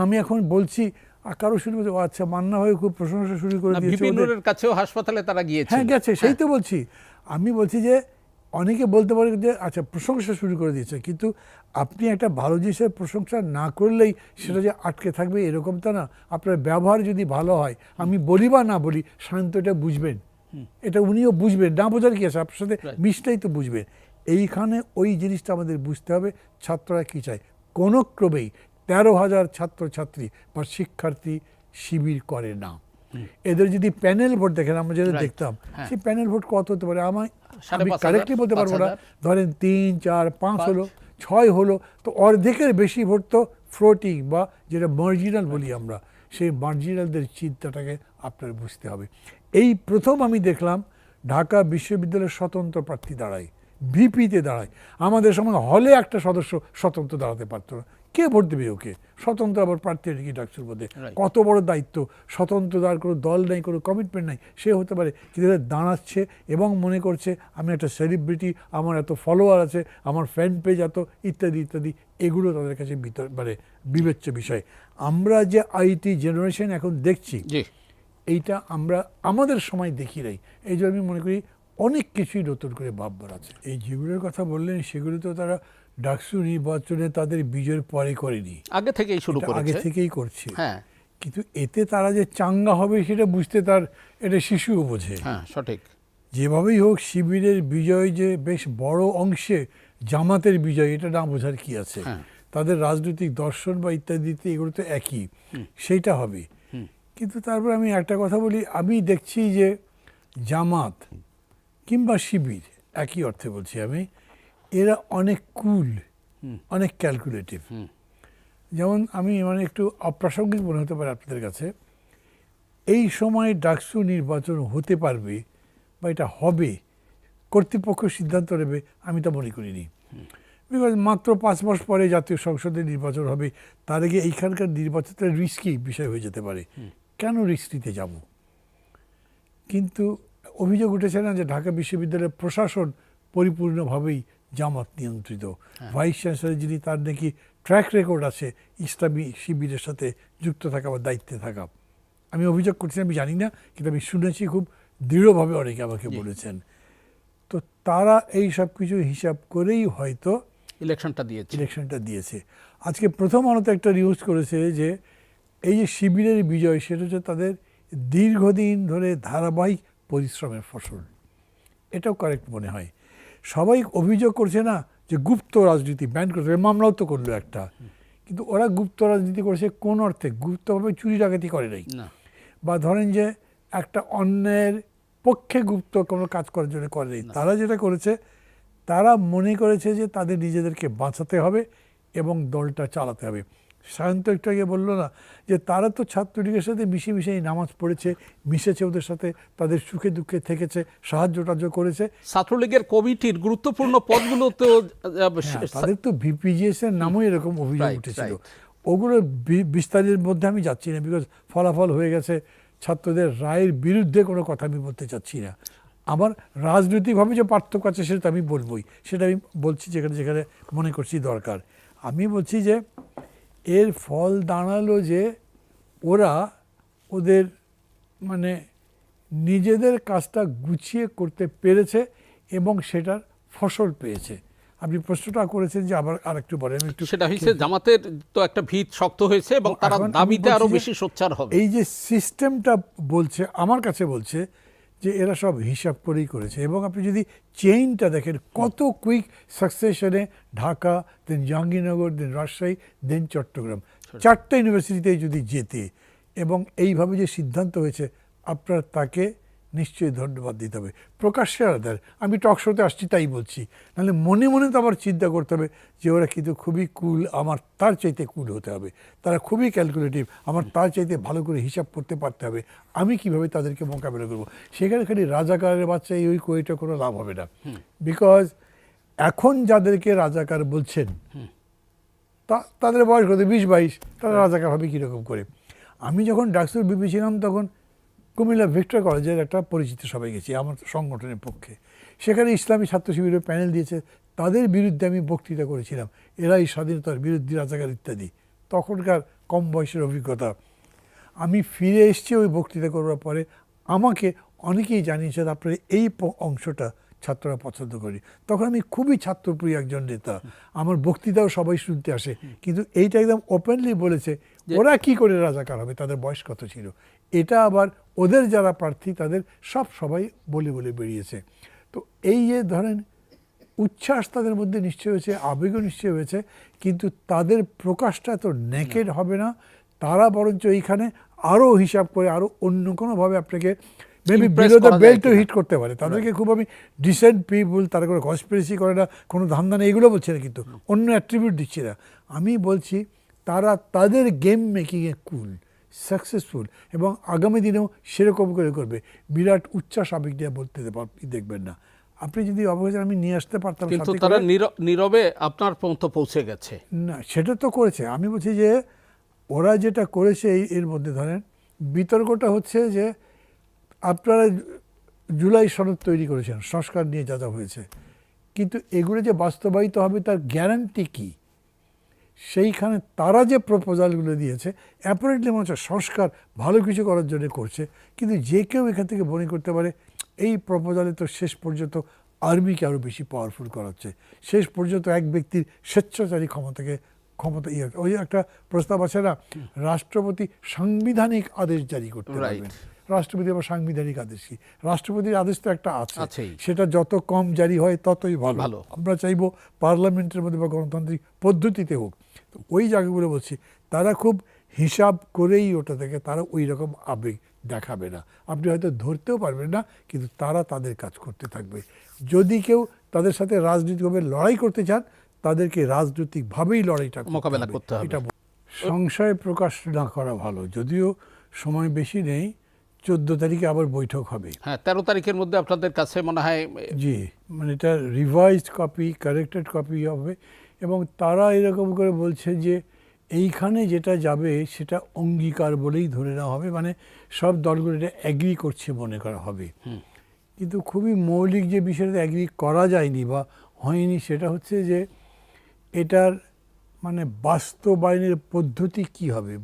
আমি এখন বলছি কারো শুরু করছে আচ্ছা মান্না ভাই খুব প্রশংসা শুরু করে দিয়েছে, বিপিনুরের কাছেও হাসপাতালে তারা গিয়েছে। হ্যাঁ গেছে, সেই তো বলছি। আমি বলছি যে অনেকে বলতে পারে যে আচ্ছা প্রশংসা শুরু করে দিয়েছে, কিন্তু আপনি একটা ভালো জিনিসের প্রশংসা না করলেই সেটা যে আটকে থাকবে এরকম তো না। আপনার ব্যবহার যদি ভালো হয়, আমি বলি বা না বলি, শান্ত এটা বুঝবেন, এটা উনিও বুঝবেন, না বোঝার কি আছে, আপনার সাথে মিশটাই তো বুঝবেন। এইখানে ওই জিনিসটা আমাদের বুঝতে হবে ছাত্ররা কী চায়। কোনো ক্রমেই ১৩,০০০ ছাত্রছাত্রী বা শিক্ষার্থী শিবির করে না। এদের যদি প্যানেল ভোট দেখেন, আমরা যেটা দেখতাম, সেই প্যানেল ভোট কত হতে পারে আমি কারেক্টলি বলতে পারবো না, ধরেন ৩, ৪, ৫ হলো, ৬ হলো, তো অর্ধেকের বেশি ভোট তো ফ্লোটিং বা যেটা মার্জিনাল বলি আমরা, সেই মার্জিনালদের চিন্তাটাকে আপনার বুঝতে হবে। এই প্রথম আমি দেখলাম ঢাকা বিশ্ববিদ্যালয়ের স্বতন্ত্র প্রার্থী দাঁড়ায়, ভিপিতে দাঁড়ায়। আমাদের সময় হলে একটা সদস্য স্বতন্ত্র দাঁড়াতে পারতো না, কে ভোট দেবে ওকে? স্বতন্ত্র আবার প্রার্থী কি ডাকসুর মধ্যে, কত বড় দায়িত্ব। স্বতন্ত্র তার কোনো দল নেই, কোনো কমিটমেন্ট নাই, সে হতে পারে, কিন্তু দাঁড়াচ্ছে এবং মনে করছে আমি একটা সেলিব্রিটি, আমার এত ফলোয়ার আছে, আমার ফ্যান পেজ এত, ইত্যাদি ইত্যাদি, এগুলো তাদের কাছে মানে বিবেচ্য বিষয়। আমরা যে আইটি জেনারেশন এখন দেখছি, এইটা আমরা আমাদের সময় দেখি নাই। এই জন্য আমি মনে করি অনেক কিছুই নতুন করে ভাববার আছে। এই যেগুলোর কথা বললেন সেগুলো তো তারা ডাকসু নির্বাচনে তাদের বিজয়ের পরে করেনি, আগে থেকেই শুরু করেছে, আগে থেকেই করছে। হ্যাঁ, কিন্তু এতে তারা যে চাঙ্গা হবে সেটা বুঝতে তার এটা শিশুও বোঝে। হ্যাঁ সঠিক। যেভাবেই হোক শিবিরের বিজয় যে বেশ বড় অংশে জামাতের বিজয়, এটা না বোঝার কি আছে। তাদের রাজনৈতিক দর্শন বা ইত্যাদিতে এগুলো তো একই, সেইটা হবে। কিন্তু তারপর আমি একটা কথা বলি, আমি দেখছি যে জামাত কিংবা শিবির, একই অর্থে বলছি আমি, এরা অনেক কুল, অনেক ক্যালকুলেটিভ। যেমন আমি মানে একটু অপ্রাসঙ্গিক মনে হতে পারে আপনাদের কাছে, এই সময় ডাকসু নির্বাচন হতে পারবে বা এটা হবে, কর্তৃপক্ষ সিদ্ধান্ত নেবে, আমি তা মনে করিনি। বিকজ মাত্র 5 মাস পরে জাতীয় সংসদের নির্বাচন হবে, তার আগে এইখানকার নির্বাচনটা রিস্কি বিষয় হয়ে যেতে পারে। কেন রিস্ক নিতে যাব? কিন্তু অভিযোগ উঠেছে না যে ঢাকা বিশ্ববিদ্যালয়ের প্রশাসন পরিপূর্ণভাবেই জামাত নিয়ন্ত্রিত। ভাইস চ্যান্সেলর যিনি, তার নাকি ট্র্যাক রেকর্ড আছে ইসলামী শিবিরের সাথে যুক্ত থাকা বা দায়িত্বে থাকা। আমি অভিযোগ করছি, আমি জানি না, কিন্তু আমি শুনেছি খুব দৃঢ়ভাবে, অনেকে আমাকে বলেছেন। তো তারা এই সব কিছু হিসাব করেই হয়তো ইলেকশনটা দিয়েছে। আজকে প্রথম আলোতে একটা নিউজ করেছে যে এই যে শিবিরের বিজয়, সেটা হচ্ছে তাদের দীর্ঘদিন ধরে ধারাবাহিক পরিশ্রমের ফসল। এটাও কারেক্ট মনে হয়। সবাই অভিযোগ করছে না যে গুপ্ত রাজনীতি ব্যান করছে, মামলাও তো করলো একটা, কিন্তু ওরা গুপ্ত রাজনীতি করেছে কোন অর্থে? গুপ্তভাবে চুরি ডাকাতি করে নাই, বা ধরেন যে একটা অন্যের পক্ষে গুপ্ত কোনো কাজ করার জন্য করে নাই। তারা যেটা করেছে, তারা মনে করেছে যে তাদের নিজেদেরকে বাঁচাতে হবে এবং দলটা চালাতে হবে। সায়ন্ত একটু আগে বললো না যে তারা তো ছাত্রলীগের সাথে মিশে মিশেই নামাজ পড়েছে, মিশেছে, ওদের সাথে তাদের সুখে দুঃখে থেকেছে, সাহায্য টাহ্য করেছে। ছাত্রলীগের কমিটির গুরুত্বপূর্ণ পদগুলো তো তাদের তো ভিপিজিএস এর নামও এরকম অভিযোগ উঠেছিল। ওগুলো বিস্তারের মধ্যে আমি যাচ্ছি না, বিকজ ফলাফল হয়ে গেছে। ছাত্রদের রায়ের বিরুদ্ধে কোনো কথা আমি বলতে চাচ্ছি না। আমার রাজনৈতিকভাবে যে পার্থক্য আছে সেটা আমি বলবই, সেটা আমি বলছি যেখানে যেখানে মনে করছি দরকার। আমি বলছি যে এর ফল দাঁড়ালো যে ওরা ওদের মানে নিজেদের কাজটা গুছিয়ে করতে পেরেছে এবং সেটার ফসল পেয়েছে। আপনি প্রশ্নটা করেছেন যে আবার আরেকটু বলেন। সেটা হয়েছে জামাতের তো একটা ভিত শক্ত হয়েছে এবং তারা দাবিতে আরো বেশি সোচ্চার হবে। এই যে সিস্টেমটা বলছে, আমার কাছে বলছে যে এরা সব হিসাব করেই করেছে। এবং আপনি যদি চেইনটা দেখেন, কত কুইক সাকসেশনে ঢাকা, দেন জাহাঙ্গীরনগর, দেন রাজশাহী, দেন চট্টগ্রাম, 4টা ইউনিভার্সিটিতে যদি যেতে এবং এইভাবে যে সিদ্ধান্ত হয়েছে, আপনার তাকে নিশ্চয়ই ধন্যবাদ দিতে হবে। প্রকাশ্যে আলাদার, আমি টক শোতে আসছি তাই বলছি, নাহলে মনে মনে তো আবার চিন্তা করতে হবে যে ওরা কিন্তু খুবই কুল, আমার তার চাইতে কুল হতে হবে। তারা খুবই ক্যালকুলেটিভ, আমার তার চাইতে ভালো করে হিসাব করতে পারতে হবে, আমি কিভাবে তাদেরকে মোকাবেলা করবো। সেখানে খালি রাজাকারের বাচ্চা ওই কইটা কোনো লাভ হবে না। বিকজ এখন যাদেরকে রাজাকার বলছেন তাদের বয়স কত, 20-22, তারা রাজাকার হবে কীরকম করে? আমি যখন ডাকসুর বিপি ছিলাম তখন কুমিল্লা ভিক্টোরিয়া কলেজের একটা পরিচিত সবাই গেছি আমার সংগঠনের পক্ষে। সেখানে ইসলামী ছাত্র শিবিরের প্যানেল দিয়েছে, তাদের বিরুদ্ধে আমি বক্তৃতা করেছিলাম, এরাই স্বাধীনতার বিরুদ্ধে, রাজাকার ইত্যাদি। তখনকার কম বয়সের অভিজ্ঞতা। আমি ফিরে এসেছি ওই বক্তৃতা করবার পরে, আমাকে অনেকেই জানিয়েছে আপনার এই অংশটা ছাত্ররা পছন্দ করি। তখন আমি খুবই ছাত্রপ্রিয় একজন নেতা, আমার বক্তৃতাও সবাই শুনতে আসে, কিন্তু এইটা একদম ওপেনলি বলেছে ওরা কি করে রাজাকার হবে, তাদের বয়স কত ছিল। এটা আবার ওদের যারা প্রার্থী তাদের সবাই বলে বলে বেরিয়েছে। তো এই যে ধরেন উচ্ছ্বাস তাদের মধ্যে নিশ্চয় হয়েছে, আবেগও নিশ্চয় হয়েছে, কিন্তু তাদের প্রকাশটা তো নেকেড হবে না। তারা বরঞ্চ এইখানে আরও হিসাব করে আরও অন্য কোনোভাবে আপনাকে মেবি বিলো দ্য বেল্টও হিট করতে পারে। তাদেরকে খুব আমি ডিসেন্ট পিপুল, তারা কোনো কনস্পিরেসি করে না, কোনো ধান্দা নেই, এগুলো বলছি না, কিন্তু অন্য অ্যাট্রিবিউট দিচ্ছি না। আমি বলছি তারা তাদের গেম মেকিংয়ে কুল, সাকসেসফুল, এবং আগামী দিনেও সেরকম করে করবে। বিরাট উচ্ছ্বাস আবেগ দিয়ে বলতে দেখবেন না। আপনি যদি অবশ্যই আমি নিয়ে আসতে পারতাম, কিন্তু তারা নীরবে আপনার পর্যন্ত পৌঁছে গেছে না, সেটা তো করেছে। আমি বলছি যে ওরা যেটা করেছে এর মধ্যে ধরেন বিতর্কটা হচ্ছে যে আপনারা জুলাই সনদ তৈরি করেছেন সংস্কার নিয়ে যা যা হয়েছে, কিন্তু এগুলো যে বাস্তবায়িত হবে তার গ্যারান্টি কি? সেইখানে তারা যে প্রপোজালগুলো দিয়েছে অ্যাপারেন্টলি মনে হচ্ছে সংস্কার ভালো কিছু করার জন্য করছে, কিন্তু যে কেউ এখান থেকে মনে করতে পারে এই প্রপোজালে তো শেষ পর্যন্ত আর্মিকে আরও বেশি পাওয়ারফুল করাচ্ছে, শেষ পর্যন্ত এক ব্যক্তির স্বেচ্ছাচারী ক্ষমতা ওই একটা প্রস্তাব আছে না, রাষ্ট্রপতি সাংবিধানিক আদেশ জারি করতে পারবেন। রাষ্ট্রপতি আবার সাংবিধানিক আদেশ কি? রাষ্ট্রপতির আদেশ তো একটা আছে, সেটা যত কম জারি হয় ততই ভালো। আমরা চাইবো পার্লামেন্টের মধ্যে বা গণতান্ত্রিক পদ্ধতিতে হোক। তো ওই জায়গাগুলো বলছি তারা খুব হিসাব করেই ওটা থেকে তারা ওই রকম আবেগ দেখাবে না। আপনি হয়তো ধরতেও পারবেন না, কিন্তু তারা তাদের কাজ করতে থাকবে। যদি কেউ তাদের সাথে রাজনৈতিকভাবে লড়াই করতে চান, তাদেরকে রাজনৈতিকভাবেই লড়াইটা মোকাবেলা করতে হবে। এটা সংশয় প্রকাশ না করা ভালো, যদিও সময় বেশি নেই। 14 তারিখে আবার বৈঠক হবে। হ্যাঁ, 13 তারিখের মধ্যে আপনাদের কাছে মনে হয়, জি, মানে এটা রিভাইজড কপি, কারেক্টেড কপি হবে, এবং তারা এরকম করে বলছে যে এইখানে যেটা যাবে সেটা অঙ্গীকার বলেই ধরে নেওয়া হবে, মানে সব দলগুলো এটা অ্যাগ্রি করছে মনে করা হবে। কিন্তু খুবই মৌলিক যে বিষয়টা অ্যাগ্রি করা যায়নি বা হয়নি সেটা হচ্ছে যে এটার মানে বাস্তবায়নের পদ্ধতি কি হবে।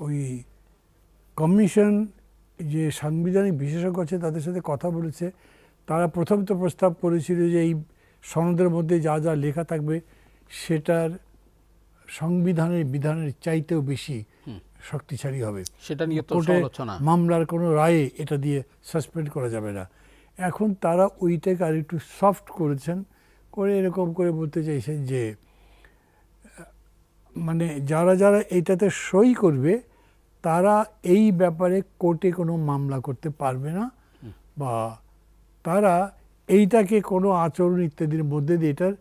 ওই কমিশন যে সাংবিধানিক বিশেষজ্ঞ আছে তাদের সাথে কথা বলেছে, তারা প্রথম তো প্রস্তাব করেছিল যে এই সনদের মধ্যে যা যা লেখা থাকবে সেটার সংবিধানের বিধানের চাইতেও বেশি শক্তিশালী হবে, সেটা নিয়ে তো আলোচনা, মামলার কোনো রায়ে এটা দিয়ে সাসপেন্ড করা যাবে না। এখন তারা ওইটাকে আর একটু সফট করেছেন, করে এরকম করে বলতে চাইছেন যে মানে যারা যারা এইটাতে সই করবে তারা এই ব্যাপারে কোর্টে কোনো মামলা করতে পারবে না, বা তারা এইটাকে কোনো আচরণ ইত্যাদির মধ্যে দিয়ে এটার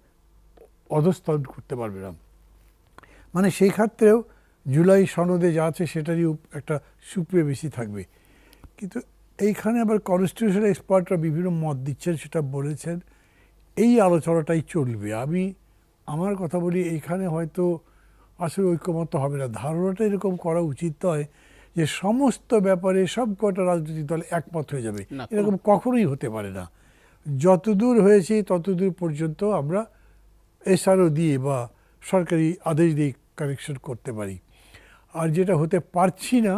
অধস্তন করতে পারবে না। মানে সেই ক্ষেত্রেও জুলাই সনদে যা আছে সেটারই একটা সুপ্রিমেসি থাকবে। কিন্তু এইখানে আবার কনস্টিটিউশনাল এক্সপার্টরা বিভিন্ন মত দিচ্ছেন, সেটা বলেছেন এই আলোচনাটাই চলবে। আমি আমার কথা বলি, এইখানে হয়তো আসলে ঐক্যমত হবে না। ধারণাটা এরকম করা উচিত নয় যে সমস্ত ব্যাপারে সব কটা রাজনৈতিক দল একমত হয়ে যাবে, এরকম কখনোই হতে পারে না। যতদূর হয়েছে ততদূর পর্যন্ত আমরা এসআরও দিয়ে বা সরকারি আদেশ দিয়ে কারেকশন করতে পারি। আর যেটা হতে পারছি না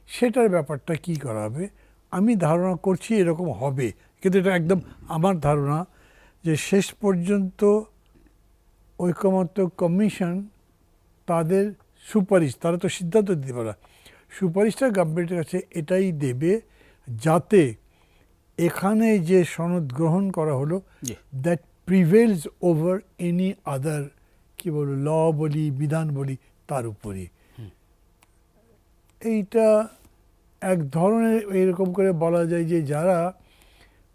সেটার ব্যাপারটা কি করা হবে, আমি ধারণা করছি এরকম হবে, কিন্তু এটা একদম আমার ধারণা যে শেষ পর্যন্ত ঐকমত্য কমিশন তাদের সুপারিশ, তারা তো সিদ্ধান্ত দিতে পারে, সুপারিশটা গভর্নমেন্টের কাছে এটাই দেবে যাতে এখানে যে সনদ গ্রহণ করা হলো that prevails over any other, কি বলবো, ল বলি বিধান বলি তার উপরে। এইটা এক ধরনের এরকম করে বলা যায় যে যারা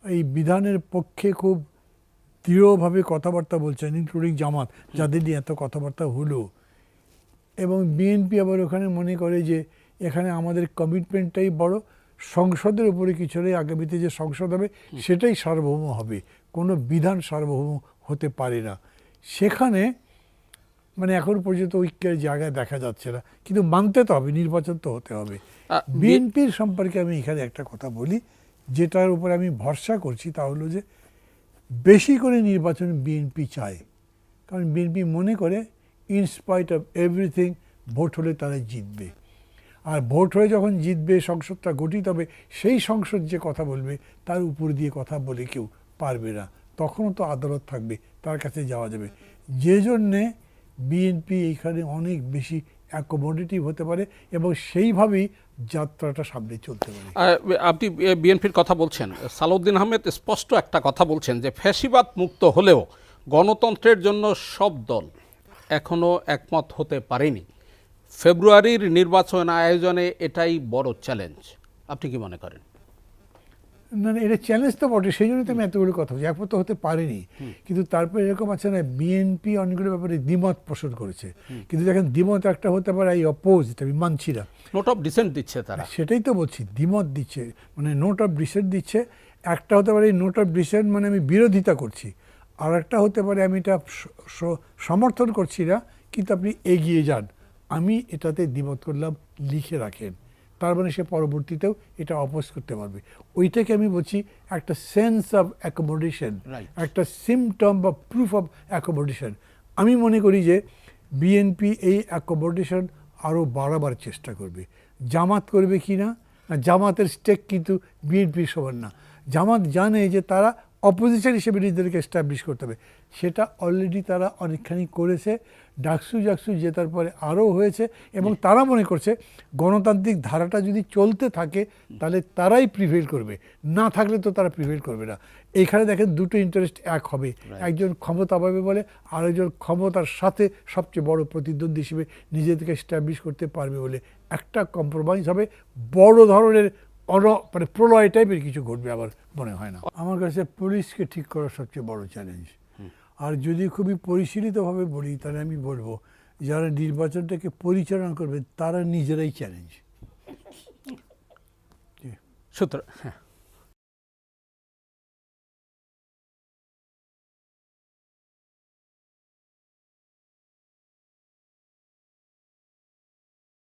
এই বিধানের পক্ষে খুব দৃঢ়ভাবে কথাবার্তা বলছেন, ইনক্লুডিং জামাত, যাদের নিয়ে এত কথাবার্তা হলো, এবং বিএনপি আবার ওখানে মনে করে যে এখানে আমাদের কমিটমেন্টটাই বড়, সংসদের উপরে কিছু নেই, আগামীতে যে সংসদ হবে সেটাই সার্বভৌম হবে, কোনো বিধান সার্বভৌম হতে পারে না। সেখানে মানে এখন পর্যন্ত ঐক্যের জায়গায় দেখা যাচ্ছে না, কিন্তু মানতে তো হবে, নির্বাচন তো হতে হবে। বিএনপির সম্পর্কে আমি এখানে একটা কথা বলি, যেটার উপরে আমি ভরসা করছি, তা হলো যে বেশি করে নির্বাচন বিএনপি চায়, কারণ বিএনপি মনে করে ইনস্পাইট অফ এভরিথিং ভোট হলে তারা জিতবে। আর ভোট হয়ে যখন জিতবে, সংসদটা গঠিত হবে, সেই সংসদ যে কথা বলবে তার উপর দিয়ে কথা বলে কেউ পারবে না। তখনও তো আদালত থাকবে, তার কাছে যাওয়া যাবে। যে জন্যে বিএনপি এইখানে অনেক বেশি অ্যাকোমোডেটিভ হতে পারে এবং সেইভাবেই যাত্রাটা সামনে চলতে পারে। আপনি বিএনপির কথা বলছেন, সালাউদ্দিন আহমেদ স্পষ্ট একটা কথা বলছেন যে ফ্যাসিবাদ মুক্ত হলেও গণতন্ত্রের জন্য সব দল এখনো একমত হতে পারেনি। ফেব্রুয়ারির নির্বাচন আয়োজনে এটাই বড় চ্যালেঞ্জ। আপনি কি মনে করেন? না, এটা চ্যালেঞ্জ তো বটে, সেই জন্যই তো আমি এতগুলো কথা বলছি। একমত তো হতে পারেনি, কিন্তু তারপরে এরকম আছে না, বিএনপি অনেকগুলো ব্যাপারে দ্বিমত পোষণ করেছে। কিন্তু দেখেন, দ্বিমত একটা হতে পারে এই অপোজিট, আমি মানছি না। নোট অফ ডিসেন্ট দিচ্ছে তারা। সেটাই তো বলছি, দ্বিমত দিচ্ছে, মানে নোট অফ ডিসেন্ট দিচ্ছে। একটা হতে পারে এই নোট অফ ডিসেন্ট মানে আমি বিরোধিতা করছি, আর একটা হতে পারে আমি এটা সমর্থন করছি না, কিন্তু আপনি এগিয়ে যান, আমি এটাতে দ্বিমত করলাম, লিখে রাখেন। তার মানে সে পরবর্তীতেও এটা অপোজ করতে পারবে। ওইটাকে আমি বলছি একটা সেন্স অফ অ্যাকোমোডেশন, একটা সিমটম বা প্রুফ অফ অ্যাকোমোডেশন। আমি মনে করি যে বিএনপি এই অ্যাকোমোডেশন আরও বাড়াবার চেষ্টা করবে। জামাত করবে কি না, জামাতের স্টেক কিন্তু বিএনপির সমান না। জামাত জানে যে তারা অপোজিশন হিসেবে নিজেদেরকে এস্টাবলিশ করতে হবে, সেটা অলরেডি তারা অনেকখানি করেছে। ডাকসু জেতার পরে আরও হয়েছে, এবং তারা মনে করছে গণতান্ত্রিক ধারাটা যদি চলতে থাকে তাহলে তারাই প্রিভেল করবে, না থাকলে তো তারা প্রিভেল করবে না। এইখানে দেখেন দুটো ইন্টারেস্ট এক হবে, একজন ক্ষমতা পাবে বলে, আরেকজন ক্ষমতার সাথে সবচেয়ে বড় প্রতিদ্বন্দ্বী হিসেবে নিজেদেরকে এস্টাবলিশ করতে পারবে বলে একটা কম্প্রোমাইজ হবে। বড় ধরনের মানে প্রলয় টাইপের কিছু ঘটবে আবার মনে হয় না। আমার কাছে পুলিশকে ঠিক করা সবচেয়ে বড় চ্যালেঞ্জ। আর যদি খুবই পরিশীলিতভাবে বলি, তাহলে আমি বলবো যারা নির্বাচনটাকে পরিচালনা করবে তারা নিজেরাই চ্যালেঞ্জ। সুতরাং